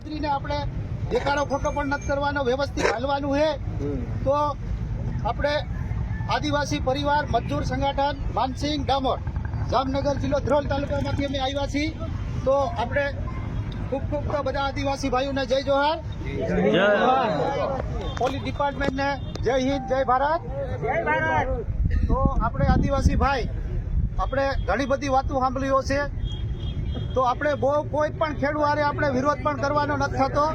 મંત્રીને આપણે દેખાડો ખોટો પણ નથી કરવાનો, વ્યવસ્થિત હાલવાનું છે. તો આપણે આદિવાસી પરિવાર મજદૂર સંગઠન માનસિંહ ડામોર જામનગર જિલ્લો ધ્રોલ તાલુકામાંથી અમે આવ્યા છીએ. તો આપણે ખૂબ તો બધા આદિવાસી ભાઈઓને જય જોહાર, પોલીસ ડિપાર્ટમેન્ટને જય હિન્દ, જય ભારત. તો આપણે આદિવાસી ભાઈ આપણે ઘણી બધી વાતો સાંભળ્યો છે. તો આપણે બહુ કોઈ પણ ખેડૂત આપણે વિરોધ પણ કરવાનો નથી થતો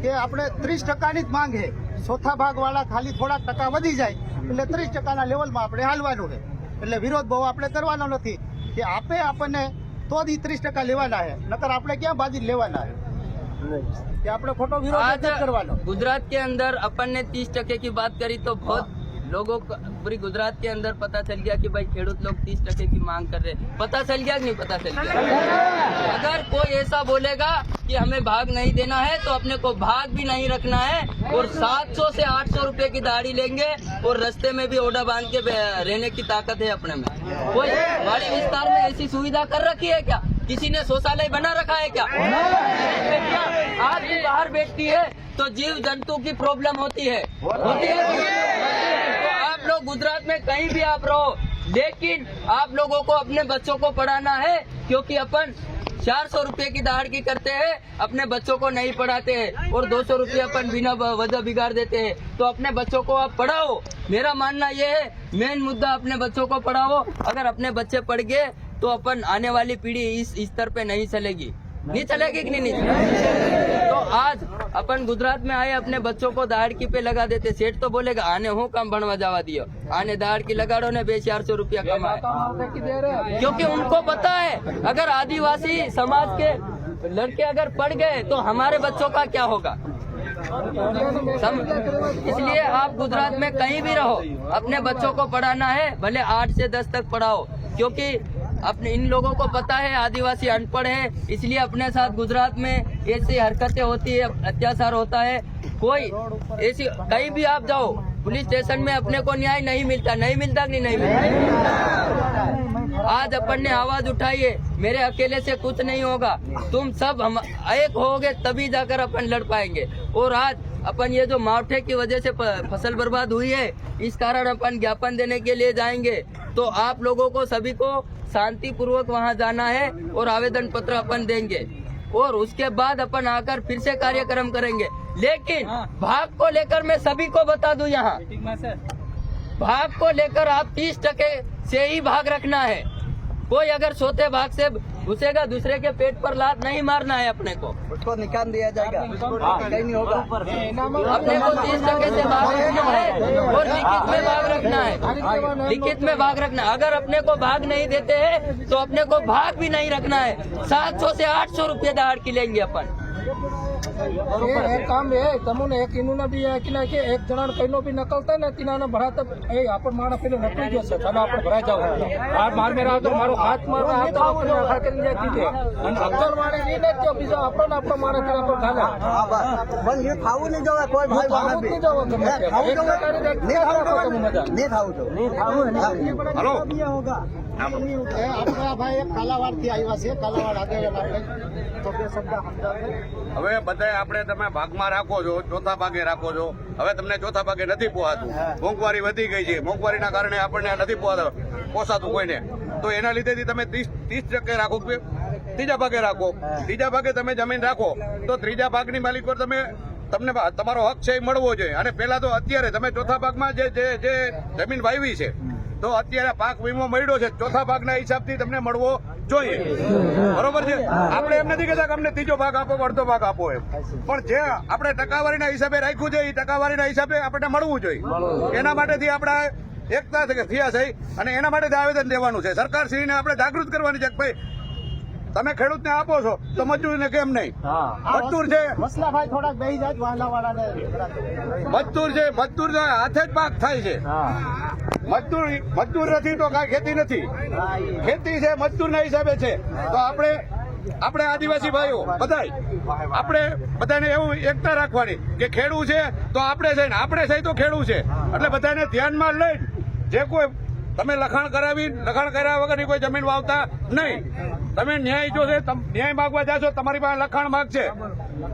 કે આપણે 30%ની જ માંગ છે. ચોથા ભાગ વાળા ખાલી થોડા ટકા વધી જાય એટલે 30%ના લેવલમાં આપણે હાલવાનું છે. એટલે વિરોધ બહુ આપણે કરવાનો નથી કે આપે આપણને તો જ 30% લેવાના છે, નકર આપણે ક્યાં બાજી લેવાના છે कि आपने फोटो विरोध नहीं करवाना। गुजरात के अंदर अपन ने 30% की बात करी तो बहुत लोगों को पूरी गुजरात के अंदर पता चल गया कि भाई खेडूत लोग 30% की मांग कर रहे हैं। पता चल गया कि नहीं पता चल गया? अगर कोई ऐसा बोलेगा कि हमें भाग नहीं देना है तो अपने को भाग भी नहीं रखना है और 700 से 800 रुपए की दाढ़ी लेंगे और रास्ते में भी ओढ़ा बांध के रहने की ताकत है अपने में। कोई पहाड़ी विस्तार में ऐसी सुविधा कर रखी है क्या? किसी ने शौचालय बना रखा है क्या? आज भी बाहर बैठती है तो जीव जंतु की प्रॉब्लम होती है। तो आप लोग गुजरात में कहीं भी आप रहो, लेकिन आप लोगों को अपने बच्चों को पढ़ाना है, क्योंकि अपन 400 रुपए की दाढ़ की करते हैं, अपने बच्चों को नहीं पढ़ाते हैं और 200 रुपये अपन बिना वजह बिगाड़ देते हैं। तो अपने बच्चों को आप पढ़ाओ। मेरा मानना ये है, मेन मुद्दा अपने बच्चों को पढ़ाओ। अगर अपने बच्चे पढ़ गए तो अपन आने वाली पीढ़ी इस स्तर पे नहीं चलेगी। नहीं चलेगी कि नहीं चलेगी? तो आज अपन गुजरात में आए, अपने बच्चों को दाढ़ की पे लगा देते। सेठ तो बोलेगा आने हो काम बनवा जावा दियो, आने दाढ़ की लगाड़ो ने 400 रुपया कमाए, क्योंकि उनको पता है अगर आदिवासी समाज के लड़के अगर पढ़ गए तो हमारे बच्चों का क्या होगा। इसलिए आप गुजरात में कहीं भी रहो, अपने बच्चों को पढ़ाना है, भले 8 से 10 तक पढ़ाओ, क्योंकि अपने इन लोगों को पता है आदिवासी अनपढ़ है, इसलिए अपने साथ गुजरात में ऐसी हरकतें होती है, अत्याचार होता है। कोई ऐसी कहीं भी आप जाओ, पुलिस स्टेशन में अपने को न्याय नहीं मिलता कि नहीं मिलता। आज अपन ने आवाज उठाई है, मेरे अकेले से कुछ नहीं होगा, तुम सब हम एक होगे तभी जाकर अपन लड़ पाएंगे। और आज अपन ये जो मावठे की वजह से फसल बर्बाद हुई है, इस कारण अपन ज्ञापन देने के लिए जाएंगे। तो आप लोगों को सभी को शांति पूर्वक वहाँ जाना है और आवेदन पत्र अपन देंगे और उसके बाद अपन आकर फिर से कार्यक्रम करेंगे। लेकिन भाग को लेकर मैं सभी को बता दूं, यहाँ भाग को लेकर आप 30% से ही भाग रखना है। कोई अगर सोते भाग से घुसेगा, दूसरे के पेट पर लात नहीं मारना है, अपने को उसको निकाल दिया जाएगा, कहीं नहीं होगा। अपने को 30% से भाग रखना है और लिखित में भाग रखना है, लिखित में भाग रखना। अगर अपने को भाग नहीं देते हैं तो अपने को भाग भी नहीं रखना है। 700 से 800 रुपये दाढ़ की लेंगे अपन। एक काम है तमने एक इनुना भी है कि ना कि एक जना पहिलो भी नकलता ने तीनाने भराता ए आपन माने पेलो नकली गयो छे, चलो आपने भराई जाओ। आ मार मेरा तो मारो हाथ मारवा आ तो आपने आखा कर दिया कीधे अन अक्कल मारे नहीं ने तो बीजो आपन आपन मारे कर पर खाला बन ये खाऊ नहीं जावे कोई भाई वाला भी नहीं जावे तुम खाऊ नहीं खाऊ तो नहीं खाऊ हेलो होगा આપણા ભાઈ એક કાલાવાડથી આવ્યા છે, કાલાવાડ આગળ આપણે તો બે શબ્દ સમજાવે। હવે બધાય આપણે તમે ભાગમાં રાખો છો, ચોથા ભાગે રાખો છો। હવે તમને ચોથા ભાગે નથી પોહાતું, મોંઘવારી વધી ગઈ છે, મોંઘવારીના કારણે આપણને નથી પોસાતું કોઈને, તો એના લીધેથી તમે 30% રાખો, ત્રીજા ભાગે રાખો। ત્રીજા ભાગે તમે જમીન રાખો તો ત્રીજા ભાગની માલિક પર તમને તમારો હક છે એ મળવો જોઈએ। અને પેલા તો અત્યારે તમે ચોથા ભાગમાં જે જમીન વાવી છે તો અત્યારે પાક વીમો મળ્યો છે, ચોથા ભાગના હિસાબથી તમને મળવો જોઈએ, બરોબર છે। આપણે એમ નથી કહેતા કે અમને ત્રીજો ભાગ આપો, અડધો ભાગ આપો એમ, પણ જે આપણે ટકાવારીના હિસાબે રાખ્યું છે એ ટકાવારીના હિસાબે આપણને મળવું જોઈએ। એના માટેથી આપણે એકતા થયા છે અને એના માટે આવેદન દેવાનું છે। સરકારશ્રીને આપણે જાગૃત કરવાની છે કે ભાઈ તમે ખેડૂતને આપો છો તો મજૂરને કેમ નહીં? મજૂર છે મસલાભાઈ થોડાક બેહી જાય વાલાવાળાને, મજૂર હાથે જ પાક થાય છે। મજદૂર નથી તો કાંઈ ખેતી નથી, ખેતી છે મજદૂરના હિસાબે છે। તો આપણે આદિવાસી ભાઈઓ બધાય આપણે બધાને એવું એકતા રાખવાની કે ખેડૂત છે તો આપણે છે ને આપણે છે તો ખેડૂત છે, એટલે બધાને ધ્યાનમાં લઈ જે કોઈ તમે લખાણ કર્યા વગરની કોઈ જમીન વાવતા નહીં। તમે ન્યાય જો છે, ન્યાય માગવા જાશો, તમારી પાસે લખાણ માગશે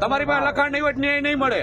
તમારી પાસે લખાણ નહીં હોય ન્યાય નહીં મળે.